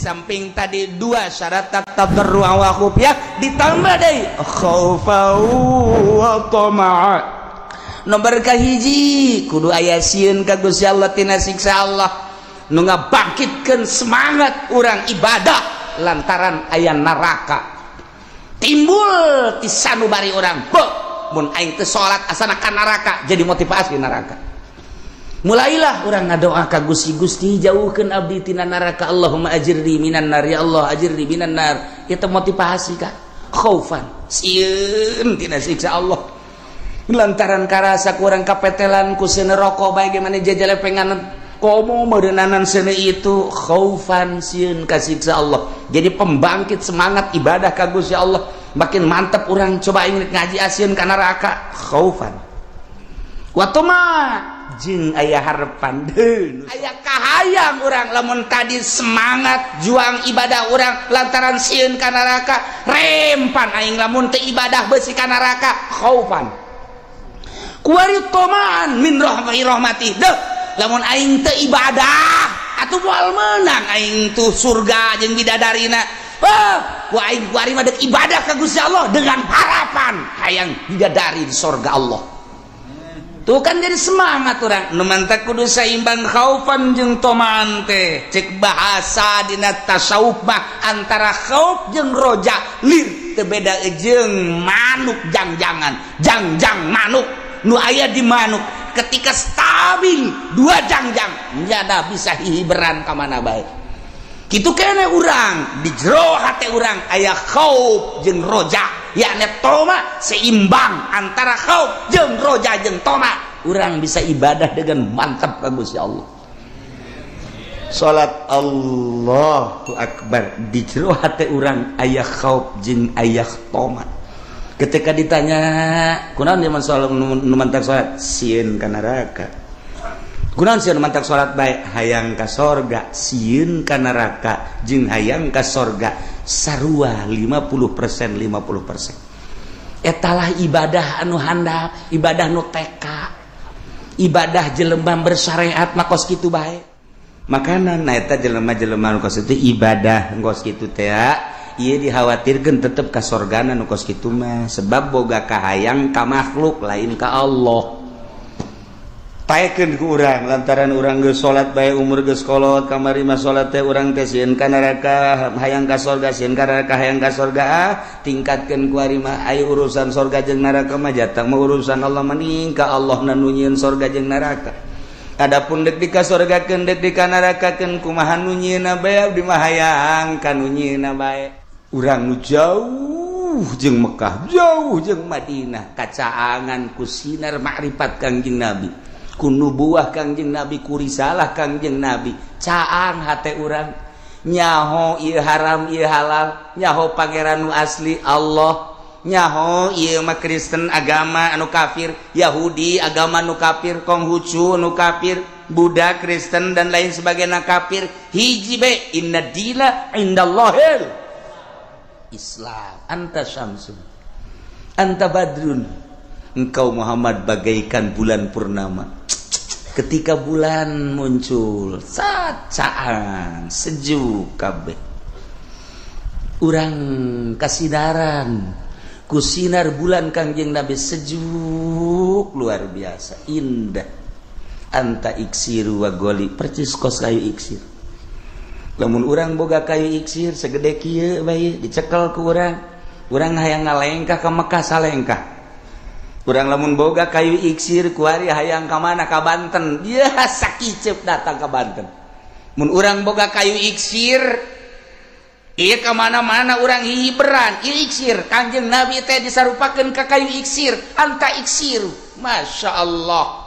samping tadi dua syarat tadarru wa khufyah ditambah deui khaufa wa tama'a. Nomor kahiji kudu aya sieun ka Gusti Allah tina siksa Allah nu ngabangkitkeun semangat urang ibadah lantaran aya neraka timbul ti sanubari urang beuh mun aing teu salat asana ka neraka jadi motivasi neraka. Mulailah orang ngadoa ka Gusti jauhkeun abdi tina neraka. Allahumma ajirni minan nar, ya Allah ajirni minan nar. Eta motivasi ka khaufan sieun tina siksa Allah lantaran karasa ku urang kapetelan ku seuneu rokok bae ge mane jajalepengan komo meureunanan seuneu itu khaufan sieun ka siksa Allah. Jadi pembangkit semangat ibadah ka Gusti Allah makin mantap urang coba inget ngaji asieun ka neraka khaufan wa tama' jeung aya harapan deun aya kahayang urang lamun tadi semangat juang ibadah urang lantaran sieun ka neraka rempan aing lamun teu ibadah beusi ka neraka khaufan kuari toman min rahmati deuh lamun aing teu ibadah atuh moal meunang aing tuh surga jeung bidadarina ku aing kuari mah deuk ibadah ka Gusti Allah dengan harapan hayang bidadari di surga Allah. Tuh kan jadi semangat orang nu mantap kudu saimbang khaufan jeung tomaan teh cek bahasa dina tasawuf mah antara khauf jeung roja lir teu beda jeung manuk jangjangan jangjang manuk nu aya di manuk ketika stabil dua jangjang nyada bisa hihiberan ka mana bae kitu keneh urang di jero hate urang aya khauf jeung roja yakni toma seimbang antara khauf jeung roja jeung toma urang bisa ibadah dengan mantap ka Gusti Allah. Salat Allahu Akbar di jero hate urang aya khauf jeung aya toma. Ketika ditanya kunaon dia salat nu mantap salat sieun ka neraka. Kunaon sieun mantap salat bae hayang ka sorga sieun ka neraka jeung hayang ka sorga sarua 50% etalah ibadah anu handap ibadah nu teka ibadah jelema bersyariat mah kos kitu bae makanan eta jelema-jelema nu kos kitu ibadah kos kitu teh ieu dikhawatirkeun tetep ka sorgana nu kos kitu mah sebab boga kahayang ka makhluk lain ka Allah. Paekeun ku urang lantaran urang geus salat bae umur geus kolot kamari mah salat teh urang teh sieun ka neraka hayang ka sorga sieun ka neraka hayang ka sorga tingkatkeun ku ari mah aya urusan sorga jeung neraka mah jatah mah urusan Allah mending ka Allah na nu nyieun sorga jeung neraka. Adapun deuk di ka sorgakeun deuk di ka nerakakeun kumaha nu nyieunna bae abdi mah hayang ka nu nyieunna bae. Urang nu jauh jeung Mekah jauh jeung Madinah kacaangan ku sinar makrifat Kangjeng Nabi ku nubuah Kangjeng Nabi ku risalah Kangjeng Nabi caang hate urang nyaho ieu haram ieu halal nyaho pangeran nu asli Allah nyaho ieu mah Kristen agama anu kafir Yahudi agama nu kafir Konghucu nu kafir Buddha Kristen dan lain sebagainya kafir hiji be inna dina indallahil Islam anta syamsun anta badrun engkau Muhammad bagaikan bulan purnama. Ketika bulan muncul sacaan sejuk kabeh urang kasidaran ku sinar bulan Kangjeng Nabi sejuk luar biasa indah anta iksiru wa goli percis kos kayu iksir lamun urang boga kayu iksir segede kieu bae dicekel ku urang hayang ngalengkah ka Mekah salengkah. Urang lamun boga kayu iksir kuari hayang ka mana ka Banten dia sakicep datang ka Banten mun urang boga kayu iksir ieu ka mana-mana urang hihiberan ieu iksir Kangjeng Nabi teh disarupakeun ka kayu iksir anta iksir Masya Allah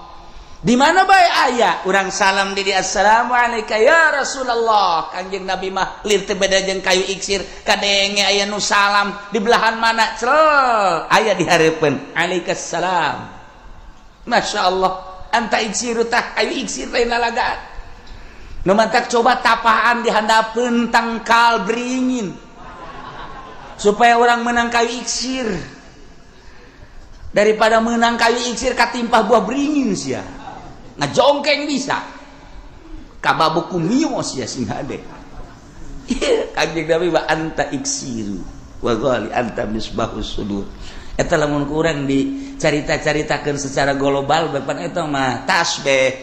di mana bae aya urang salam di assalamu alayka ya Rasulullah Kangjeng Nabi mah lir teu beda jeung kayu iksir kadenge aya nu salam di belahan mana cel aya di hareupeun alaikassalam Masya Allah anta iksiru tah kayu iksir lain lalagaan nu mantak coba tapaan dihandapeun tangkal beringin supaya orang menang kayu iksir daripada menang kayu iksir katimpah buah beringin sia ngajongkeng bisa kababuk kumios ya sing hade Kanjeng Nabi wa anta iksiru wa ghali anta misbahus sudur. Eta lamun kurang dicarita-caritakeun secara global bapan eta mah tasbih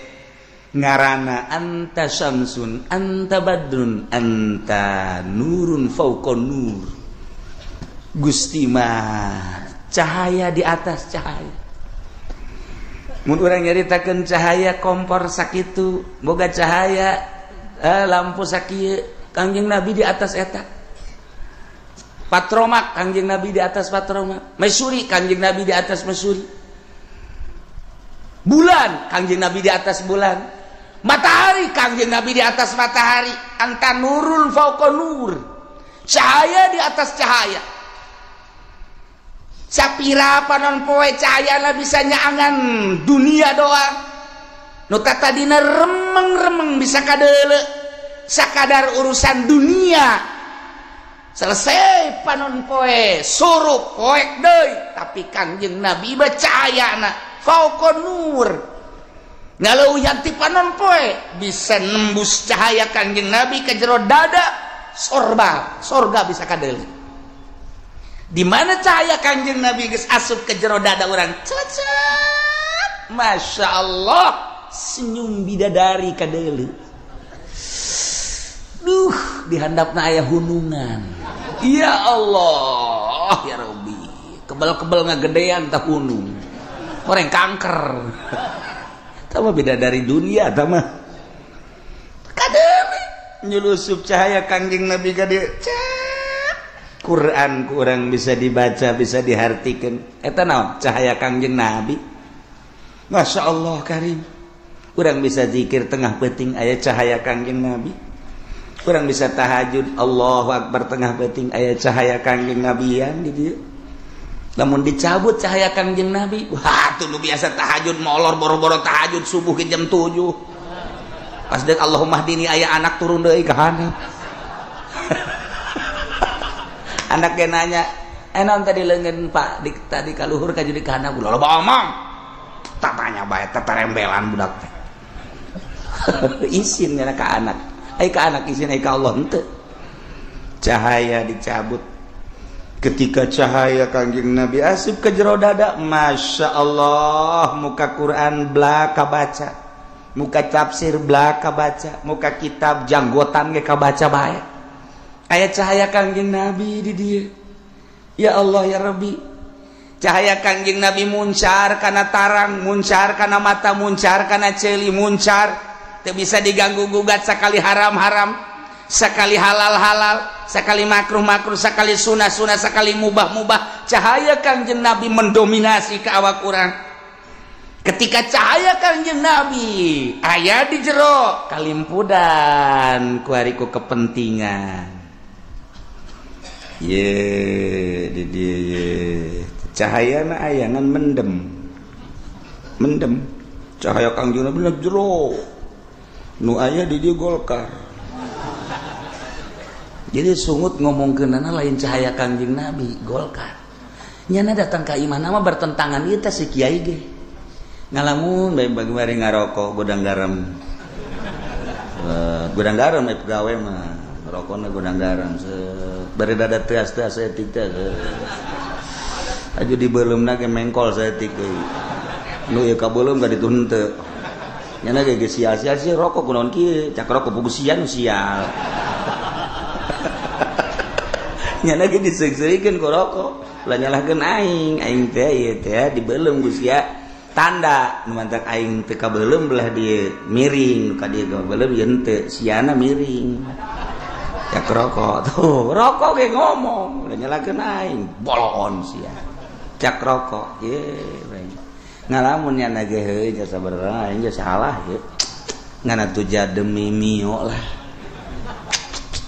ngarana anta syamsun anta badrun anta nurun fauqa nur. Gusti mah cahaya di atas cahaya. Mun urang nyaritakeun cahaya kompor sakitu boga cahaya lampu sakieu Kangjeng Nabi di atas eta. Patromak Kangjeng Nabi di atas patromak. Mesuri Kangjeng Nabi di atas mesuri. Bulan Kangjeng Nabi di atas bulan. Matahari Kangjeng Nabi di atas matahari. Anta nurul fauqa nur. Cahaya di atas cahaya. Sapira panon poe cahayana bisa nyaangan dunia doang. Nu tadina remeng-remeng bisa kadeule sakadar urusan dunia. Selesai panon poe surup poek deui tapi Kangjeng Nabi bacayana fauqa nur. Ngaleuyan ti panon poe bisa nembus cahaya Kangjeng Nabi ke jero dada sorga bisa kadeuli. Di mana cahaya Kangjeng Nabi geus asup ke jero dada urang cecet. Masya Allah senyum bidadari kadeuli. Di handapna aya hunungan. Ya Allah, ya Rabbi. Kebel-kebel ngagedean tah hunung. Orang kanker. Tama beda dari dunia tama. Kadeui nyulusup cahaya Kangjeng Nabi ka dieu. Quran ku urang bisa dibaca, bisa dihartikeun. Eta naon? Cahaya Kangjeng Nabi. Masya Allah karim. Urang bisa zikir tengah peuting aya cahaya Kangjeng Nabi. Kurang bisa tahajud Allahu Akbar tengah peuting aya cahaya Kangjeng Nabian di dieu. Lamun dicabut cahaya Kangjeng Nabi, wah tuh nu biasa tahajud molor boro-boro tahajud subuh ke jam 7. Pas deuk Allahumma hdini aya anak turun deui ka handap. Anak ge nanya, "Naon tadi leungeun Pak tadi ka luhur ka jadi ka handap?" Loba omong. Tatanya bae teterembelan budak teh. Isin nya ka anak. Ai ka anak izin ai ka Allah henteu. Cahaya dicabut. Ketika cahaya Kangjeng Nabi asup ke jero dada, Masya Allah, muka Quran belaka baca, muka tafsir belaka baca, muka kitab janggotan ge kabaca bae. Aya cahaya Kangjeng Nabi di dieu. Ya Allah ya Rabbi. Cahaya Kangjeng Nabi muncar kana tarang, muncar kana mata, muncar kana ceuli, muncar teu bisa diganggu gugat sakali haram-haram, sakali halal-halal, sakali makruh-makruh, sakali sunah-sunah, sakali mubah-mubah. Cahaya Kangjeng Nabi mendominasi ke awak urang. Ketika cahaya Kangjeng Nabi aya di jero kalimpudan ku ari ku kepentingan. Di dieu cahayana aya ngan mendem. Cahaya Kangjeng Nabi bener jero. Nu aya di dieu Golkar. Jadi sungut ngomongkeunana lain cahaya Kangjeng Nabi Golkar. Nyana datang ka imana mah bertentangan ieu teh si kiai ge. Ngalamun bae bari ngarokok godang garam. Godang garam aya pegawe mah rokona godang garam. Bari dada teas-teas etik teh. Aju dibeulumna ge mengkol saeutik euy. Nu ieu kabeulum ka ditu henteu. Nyana ge sia-sia rokok kunaon kieu? Cak rokok pugusian sial. Nyana ge diseug-seugikeun ku rokok. Lah nyalahkeun aing teh ieu teh dibeulem ku sia tanda nu mantak aing teu kabeulem belah dieu miring, nu ka dieu kabeulem ieu henteu, siana miring. Cak rokok tuh, rokok ge ngomong, lah nyalahkeun aing bolon sia. Cak rokok, ye ngalamun nyana ge heuh jasa beneran aing geus salah ye. Ngana tuja demi mio lah.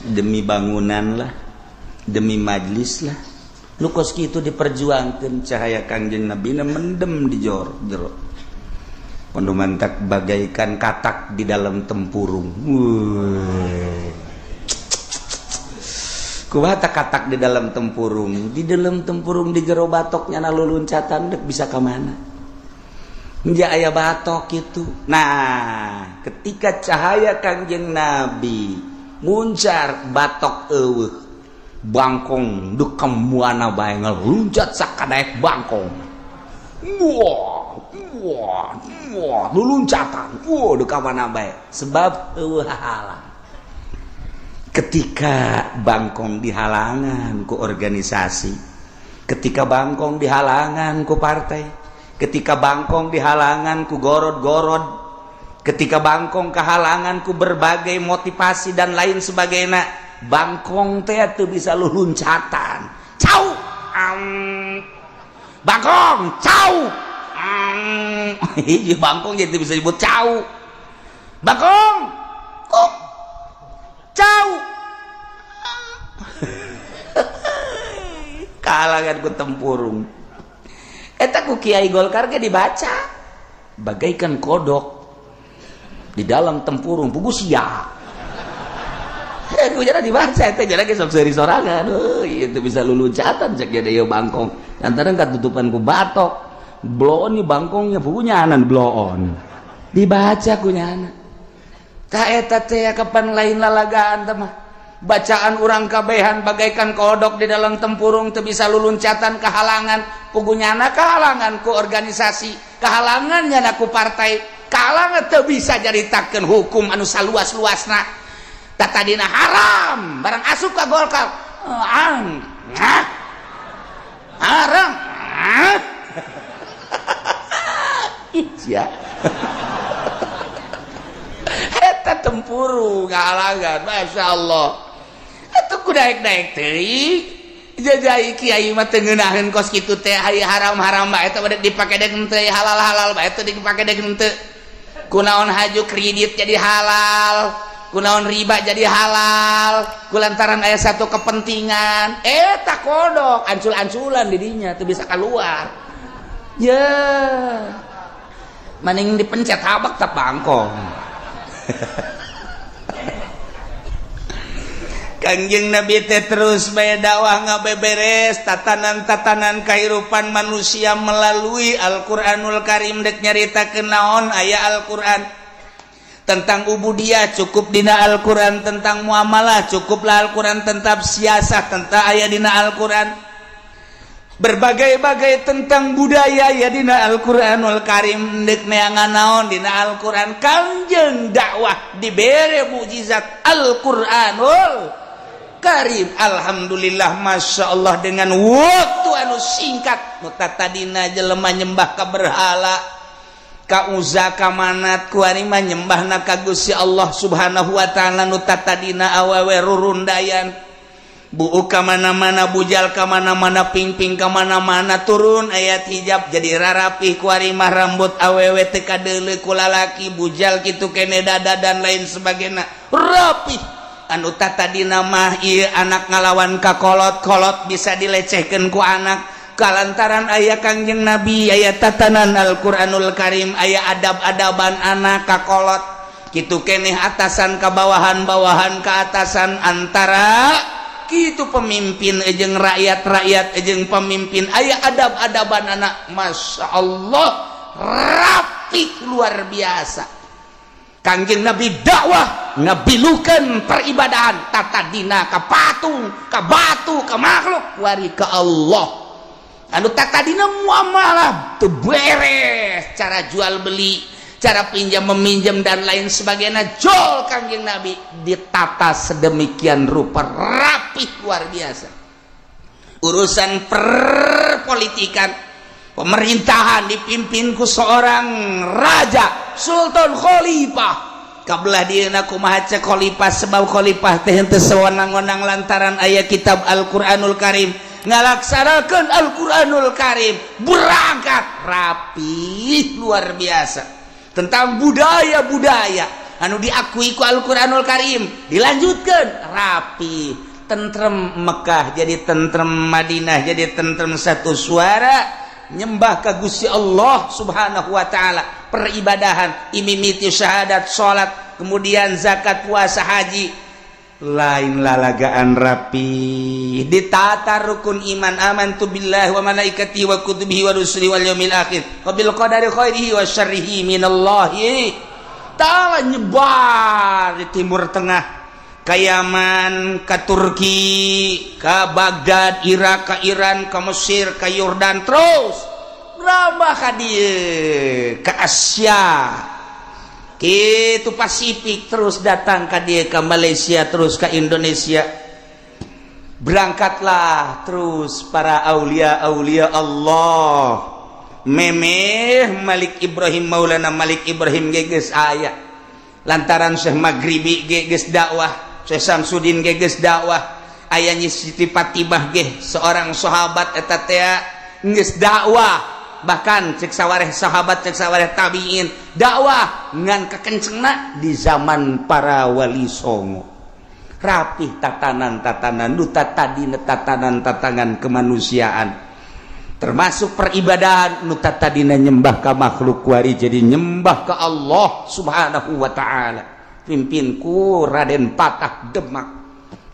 Demi bangunan lah. Demi majlis lah. Nu kos kitu diperjuangkeun cahaya Kangjeng Nabi na mendem di jero. Panu mantak bagaikan katak di dalam tempurung. Kumaha katak di dalam tempurung? Di dalam tempurung di jero batoknya na luluncatan dek bisa ka mana? Dia aya batok itu. Nah, ketika cahaya Kangjeng Nabi muncar batok eueuh bangkong dukam muana bae ngeluncat sakadaek bangkong wah luncatan dukam mana bae sebab eueuh halang. Ketika bangkong dihalangan ku organisasi, ketika bangkong dihalangan ku partai, ketika bangkong dihalangan ku gorod-gorod, ketika bangkong kehalangan ku berbagai motivasi dan lain sebagainya, bangkong teh teu bisa luncatan. Cau, bangkong, cau, bangkong jadi bisa disebut cau, bangkong, kok, cau, kalangan ku tempurung. Eta ku Kiai Golkar ge dibaca bagaikan kodok di dalam tempurung pugu sia. Ku jana dibaca eta jana ge sok seuri sorangan. Itu bisa luluncatan cek jadi ieu bangkong. Lantaran katutupan ku batok. Bloon nih bangkongnya pugu nyanan bloon. Dibaca ku nyana. Ta eta teh kapan lain lalagaan teh mah. Bacaan urang kabehan bagaikan kodok di dalam tempurung teu bisa luluncatan kehalangan pugunyana kehalangan ku organisasi kehalangan nyana ku partai kehalangan teu bisa jaritakeun hukum anu saluas-luasna tatadina haram barang asup ka Golkar haram ya eta tempurung kehalangan Masya Allah. Atuh ku daek-daek teuing jajai kiai mah teu ngeunaheun kos kitu teh aya haram-haram bae eta bade dipake dek teu halal-halal bae teu dipake dek teu kunaon haju kredit jadi halal kunaon riba jadi halal kulantaran aya satu kepentingan eta kodok ancul-anculan di dinya teu bisa keluar ye maning dipencet habak teh bangkong. Kangjeng Nabi teh terus bae dakwah ngabeberes tatanan-tatanan kehidupan manusia melalui Al-Qur'anul Karim dek nyaritakeun naon aya Al-Qur'an tentang ubudiyah cukup dina Al-Qur'an tentang muamalah cukuplah Al-Qur'an tentang siasat tentang aya dina Al-Qur'an berbagai-bagai tentang budaya ya dina Al-Qur'anul Karim dek neangan naon dina Al-Qur'an kangjeng dakwah dibere mukjizat Al-Qur'anul Karim. Alhamdulillah Masya Allah dengan waktu anu singkat mutatadina jelema nyembah ka berhala ka uza ka manat ku ari mah nyembahna ka Gusti Allah Subhanahu wa taala nu tatadina awewe rurundayan buuk ka mana-mana bujal ka mana-mana pingping ka mana-mana turun ayat hijab jadi rarapih ku ari mah rambut awewe teu kadeuleu ku lalaki bujal kitu kene dada dan lain sebagainya rapih anu tatadina mah ieu anak ngalawan ka kolot bisa dilecehkeun ku anak kalantaran aya Kangjeng Nabi aya tatanan Al-Qur'anul Karim aya adab-adaban anak ka kolot kitu keneh atasan ka bawahan-bawahan ka atasan antara kitu pemimpin jeung rakyat-rakyat jeung pemimpin aya adab-adaban anak Masya Allah rapi luar biasa. Kangjeng Nabi dakwah ngabilukeun peribadahan tatadina ka patung ka batu ka makhluk wari ka Allah anu tatadina muamalah teu beres cara jual beli cara pinjam meminjam dan lain sebagainya jol Kangjeng Nabi ditata sedemikian rupa rapih luar biasa. Urusan perpolitikan pemerintahan dipimpin ku seorang raja Sultan Khalifah kabelah dieuna kumaha cek khalifah sebab khalifah teh henteu sewenang-wenang lantaran aya kitab Al-Qur'anul Karim ngalaksanakeun Al-Qur'anul Karim berangkat rapi luar biasa tentang budaya-budaya anu diakui ku Al-Qur'anul Karim dilanjutkeun rapi tentrem Mekah jadi tentrem Madinah jadi tentrem satu suara nyembah ka Gusti Allah Subhanahu wa taala peribadahan imimiti syahadat salat kemudian zakat puasa haji lain lalagaan rapi ditata rukun iman amantu billahi wa malaikatihi wa kutubihi wa rusulihi wal yaumil akhir wa bil qadari khairihi wa syarrihi minallahi ta'ala nyebar di timur tengah ka Yaman, ka Turki, ka Baghdad, Irak, ka Iran, ka Mesir, ka Yordan, terus rambah ka dieu ka Asia, kitu Pasifik, terus datang ka dieu ka Malaysia, terus ka Indonesia. Berangkatlah terus para aulia-aulia Allah. Memeh Malik Ibrahim, Maulana Malik Ibrahim geus aya. Lantaran Syekh Maghribi geus dakwah, Syekh Samsudin geus dakwah, aya Nyi Siti Fatibah ge seorang sahabat eta teh geus dakwah. Bahkan cek sawareh sahabat, cek sawareh tabiin dakwah ngan kekencengna di zaman para wali songo. Rapih tatanan-tatanan nu tatadina tatanan-tatanan kemanusiaan, termasuk peribadahan nu tatadina nyembah ka makhluk wari jadi nyembah ka Allah Subhanahu wa taala. Pimpin ku Raden Patah Demak,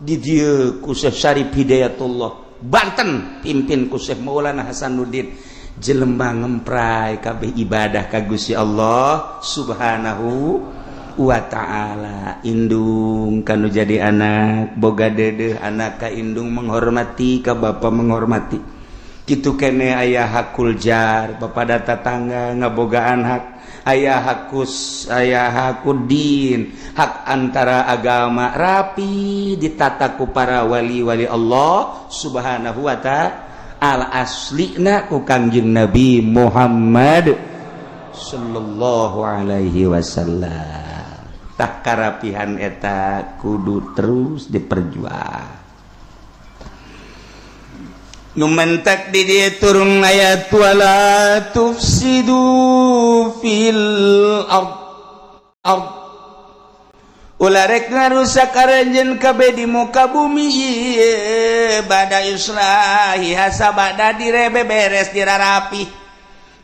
di dieu ku Syekh Syarif Hidayatullah Banten, pimpin ku Syekh Maulana Hasanuddin. Jelema ngemprai kabeh ibadah ka Gusti Allah Subhanahu wa ta'ala. Indung kanu jadi anak boga dedeh, anak ka indung menghormati, ka bapa menghormati. Kitu kene aya hakul jar, bapada tatangga ngabogaan hak, aya hakus, aya hakudin, hak antara agama rapi ditata ku para wali-wali Allah Subhanahu wa ta'ala, aslina ku Kangjeng Nabi Muhammad sallallahu alaihi wasallam. Tak karapihan eta kudu terus diperjuang. Nu mentak di dieu turun ayat wala tufsidu fil ard. Ulah rek ngarusak aranjeun kabeh di muka bumi ieu bada islahi hasabada direbe beres dirarapi.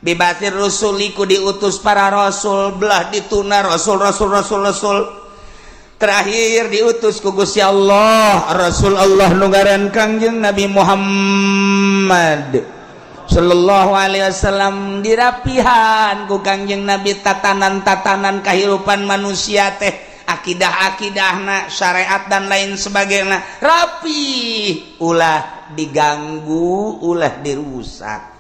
Bibasir rusuliku diutus para rasul, belah dituna rasul terakhir diutus ku Gusti Allah, Rasul Allah nugaran Kangjeng Nabi Muhammad sallallahu alaihi wasallam. Dirapihan ku Kangjeng Nabi tatanan-tatanan kehidupan manusia teh, akidah-akidahna, syariat dan lain sebagainya rapi, ulah diganggu, ulah dirusak.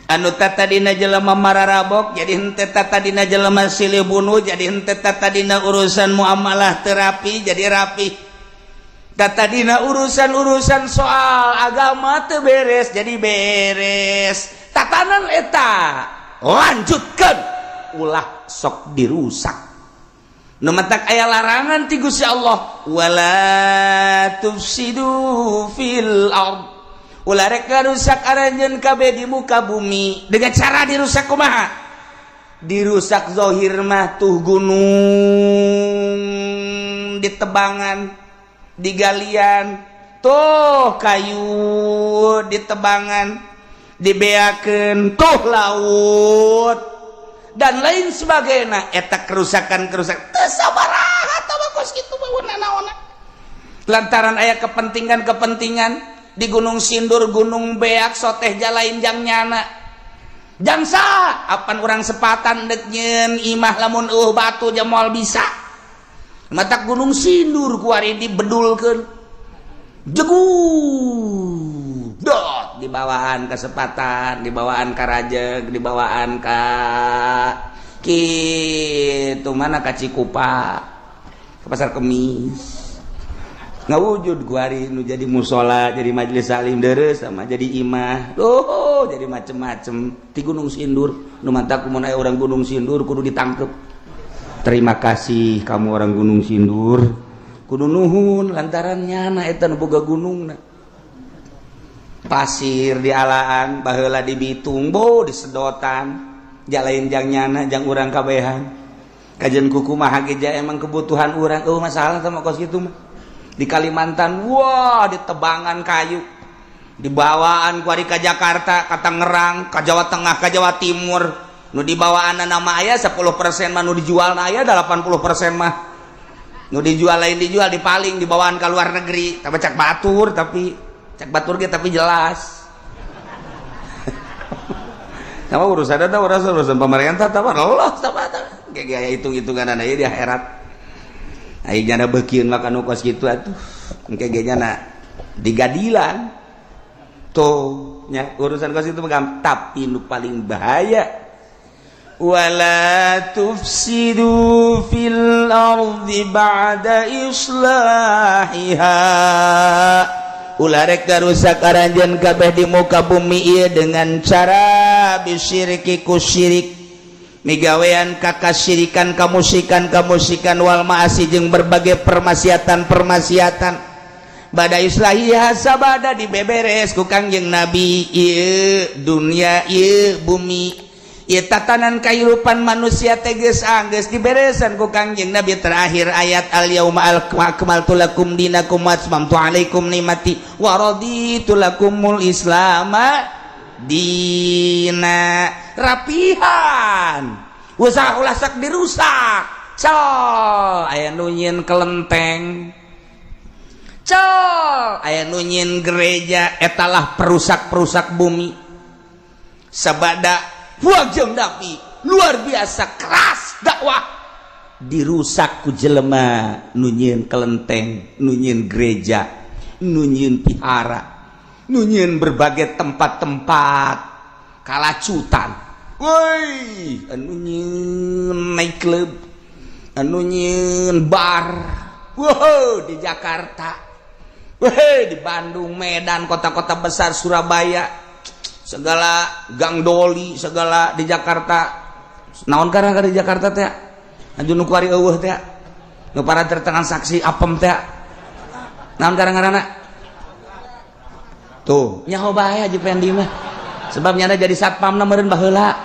Anu tatadina jelema mararabok jadi henteu tatadina jelema silih bunuh, jadi henteu tatadina urusan muamalah terapi jadi rapi, tatadina urusan soal agama teu beres jadi beres. Tatanan eta lanjutkeun, ulah sok dirusak. Nu matak aya larangan ti Gusti Allah, wala tufsidu fil ard. Ulah rek ngarusak aranjeun kabeh di muka bumi. Dengan cara dirusak kumaha? Dirusak zahir mah tuh gunung ditebangan, digalian, tuh kayu ditebangan, dibeakeun, tuh laut dan lain sebagainya. Eta kerusakan-kerusakan teu sabaraha tah kos kitu baeuna naonna. Lantaran aya kepentingan-kepentingan di Gunung Sindur, Gunung Beak, soteh jalain jang nyana. Jangsa apan urang sepatan dek nyeun imah lamun batu jamal bisa. Matak Gunung Sindur kuari dibedulkeun. Jegu. Dot dibawaan ka sepatan, dibawaan ka Rajeg, dibawaan ka kitu mana ka Cikupa, ke Pasar Kemis. Ngawujud guari nu jadi musola, jadi majelis salim deres sama jadi imah, jadi macem-macem. Di Gunung Sindur nu mantak mun aya orang Gunung Sindur kudu ditangkep. Terima kasih kamu orang Gunung Sindur, kudu nuhun lantaran nyana eta nu boga gunungna. Pasir dialaan, baheula di Bitung, di sedotan, jalain jang nyana jang urang kabehan. Kajian kuku mah geja emang kebutuhan urang, masalah sama kos kitu mah. Di Kalimantan, wah ditebangan kayu, dibawaan kuari ke Jakarta, ke Tangerang, ke Jawa Tengah, ke Jawa Timur. Nu dibawaan nama aya 10% mah, nu dijual aya 80% mah. Nu dijual lain dijual dipaling dibawaan ke luar negeri. Tapi cak batur ge tapi jelas. Sama urusan ada urusan pemerintah, tahu Allah, tahu gaya hitung-hitungan ada di akhirat. ayeuna beukeun makan kos kitu atuh engke ge nya digadilan tuh nya urusan kos itu gampang tapi nu paling bahaya wala tufsidu fil ardi ba'da islahiha ulah rek garusak aranjeun kabeh di muka bumi ieu dengan cara bisyirki ku syirik migawean kakasyirikan kamusikan wal ma'asi jeung berbagai permaksiatan bada islahiha sabada dibeberes ku Kangjeng Nabi ieu dunya ieu bumi ieu tatanan kahirupan manusia teh geus anggeus diberesan ku Kangjeng Nabi terakhir ayat al yauma akmaltu lakum dinakum wa atmamtu alaikum nikmati wa raditu lakumul islama dina rapihan usaha ulah sak dirusak col aya nu nyieun kelenteng col aya nu nyieun gereja etalah perusak bumi sabada Kangjeng Nabi luar biasa keras dakwah dirusak ku jelema nu nyieun kelenteng nu nyieun gereja nu nyieun pihara nunyin berbagai tempat-tempat kalacutan woi anu nyin night club anu nyin bar wow di Jakarta wah di Bandung Medan kota-kota besar Surabaya segala gang doli segala di Jakarta naon karena di Jakarta teh anu nu kuari eueuh teh nu para tertangan saksi apem teh naon karang-karana tuh nyaho bae Haji Pendi mah sebabnya ada jadi satpam na meureun baheula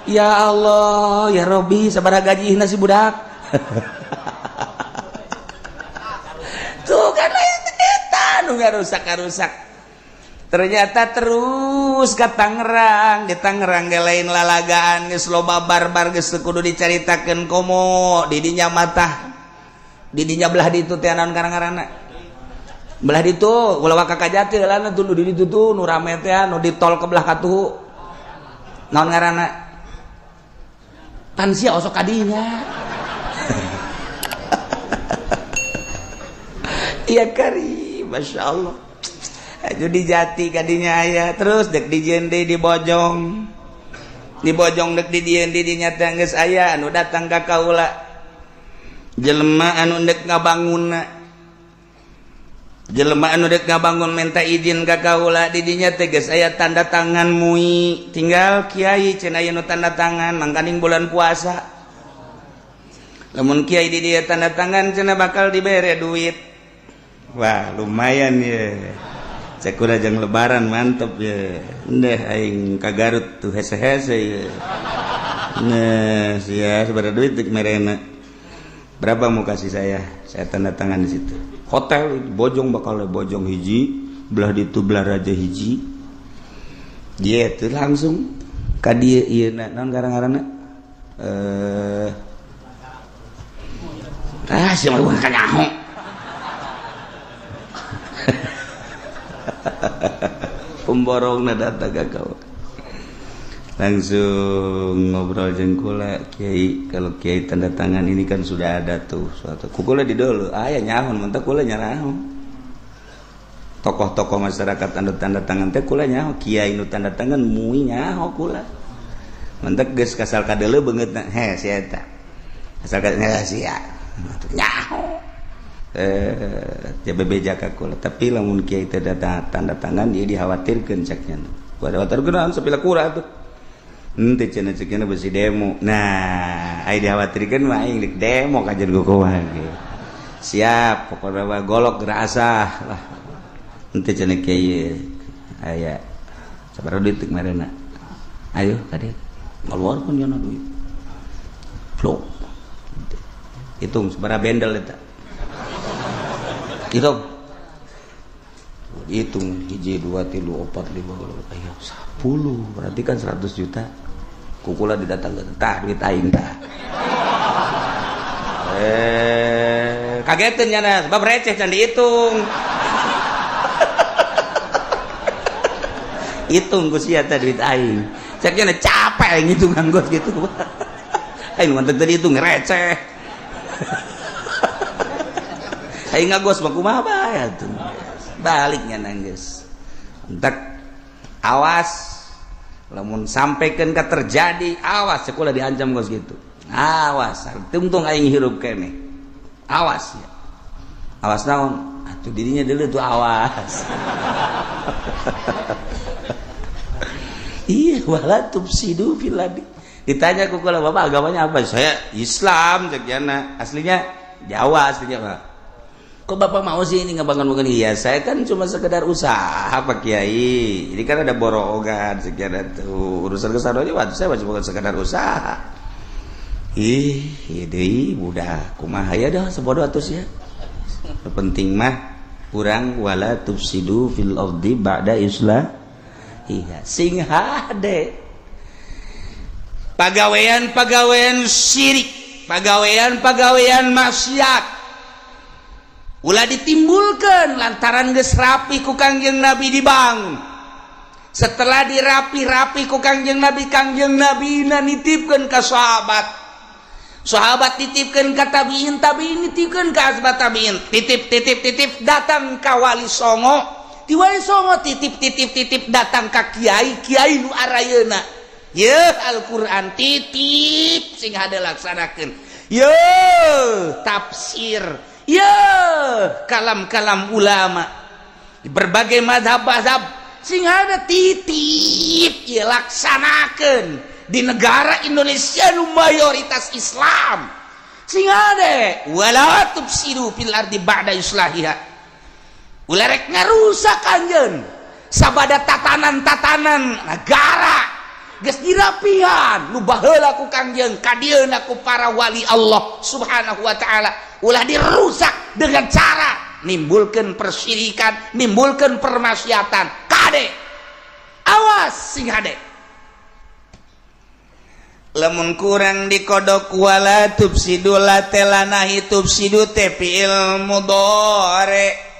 ya Allah ya Robi sabaraha gajihna si budak tuh kan eta nu ngarusak ternyata terus ka Tangerang di Tangerang ge lain lalagaan geus loba barbar geus kudu dicaritakeun komo di dinya matah di dinya belah ditu teh naon karang-karangna belah ditu ulah waka kajati heula tuh nu di ditu tuh nu rame teh nu di tol ke belah katuhu naon ngaranna tan sia osok kadinya iya kari masyaallah aju di Jati kadinya aya terus dek di Jende di Bojong dek di dieu di dinya teh geus aya anu datang ka kaula jelema anu dek ngabangunna jelema anu dek ngabangun minta izin ka kaula di dinya teh geus aya tanda tangan MUI tinggal kiai cenah aya nu tanda tangan mangkaning bulan puasa lamun kiai di dieu tanda tangan cenah bakal dibere duit wah lumayan ya cek urang jang lebaran mantep ya ndeh aing ka Garut tuh hese-hese ya nah sia sabaraha duit dik merena berapa mau kasih saya tanda tangan di situ hotel Bojong bakal Bojong hiji belah ditu belah raja hiji dia tuh langsung ka dieu ieu naon garang-garangna sia mah ka nyaho pemborongna datang ka kau langsung ngobrol jeung kula kiai kalau kiai tanda tangan ini kan sudah ada tuh suatu kukula di dulu aya nyaho mentek kula nyaraho tokoh-tokoh masyarakat anu tanda tangan teh kula nyaho kiai nu tanda tangan MUI nyaho kula mentek geus kasal kadeuleu beungeutna he sia eta asal kadeuleuna sia nyaho bebeja ka kula tapi lamun kiai teh tanda tangan ieu dikhawatirkeun ceknya khawatirkeun sapila kura tuh henteu cenah ceukna besi demo nah ai dikhawatirkeun mah aing dik demo kajen kukuha ge siap pokona mah golok gerasah lah henteu cenah kiai aya sabaraha duit teu marena ayo tadi ngaluarkeun yana duit flow hitung sabaraha bendel eta hitung hiji 2 3 4 5 ayo 10 berarti kan 100 juta kukula didatangkeun tah duit aing tah kageteun nya sebab receh can dihitung hitung ku sia teh duit aing cek nya capek ngitung anggot gitu aing mah teu dihitung receh aing ngagos mah kumaha bae atuh baliknya nanggeus entek awas lamun sampekeun ka terjadi awas sekolah diancam gos gitu awas tungtung aing hirup keneh awas ya awas naon atuh dirinya deuleu tuh awas iya wala tufsidu fil ardi ditanya ku kula bapak agamanya apa saya Islam cekiana aslinya Jawa aslinya Pak kok bapak mau sih ini ngebangun iya saya kan cuma sekedar usaha Pak Kiai ini kan ada borogan sekian tuh urusan kesana aja waktu saya cuma sekedar usaha deui budak kumaha ya dah sebodoh atuh ya penting mah kurang wala tufsidu fil ardi ba'da islah iya sing hade pagawean syirik pagawean maksiat ulah ditimbulkan lantaran geus rapi ku Kangjeng Nabi dibangun setelah dirapi-rapi ku Kangjeng Nabi nitipkeun ka sahabat titipkeun ka tabiin nitipkeun ka asbat tabiin titip datang ka wali songo ti wali songo titip datang ka kiai nu arayeuna ye Al-Quran titip sing hade laksanakeun ye tafsir ye kalam-kalam ulama berbagai mazhab sing hade titip ye laksanakeun di negara Indonesia nu mayoritas Islam sing hade wala tufsidu fil ardi ba'da islahiha ulah rek ngarusak anjeun sabada tatanan negara geus dirapihan nu baheula ku Kangjeng kadieuna ku para wali Allah Subhanahu wa taala ulah dirusak dengan cara nimbulkeun persyirikan nimbulkeun permaksiatan kade awas sing hade lamun kurang dikodok wala tufsidu la telana tufsidu te fi'il mudhari